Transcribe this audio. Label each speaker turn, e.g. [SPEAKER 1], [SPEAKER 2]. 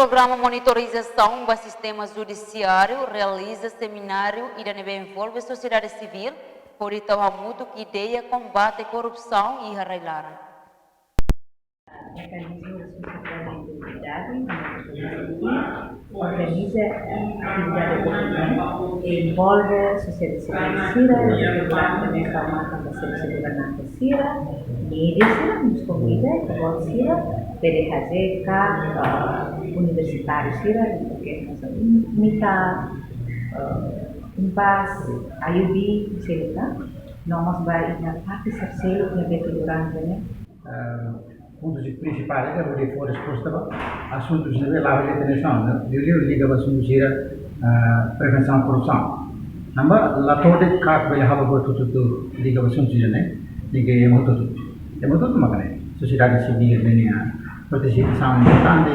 [SPEAKER 1] Programa Monitorização do Sistema Judiciário realiza seminário e envolve a sociedade civil por mútuo que ideia combate a corrupção e arrailar.
[SPEAKER 2] Mecanismo de sustentabilidade organiza atividade econômica e envolve a sociedade civil, regular também a formação da segurança civil, mídia, nos convida, que civil, para fazer universitários civil, porque nós imita impasse, ayubi, etc. Nós vai na parte terceira que é durante, né?
[SPEAKER 3] Pontos principais é o for resposta a assuntos de nível internacional, liga assuntos de prevenção da corrupção. Namba toda cat vai have about to liga assuntos de né, liga é muito makane. Sociedade civil né, participação importante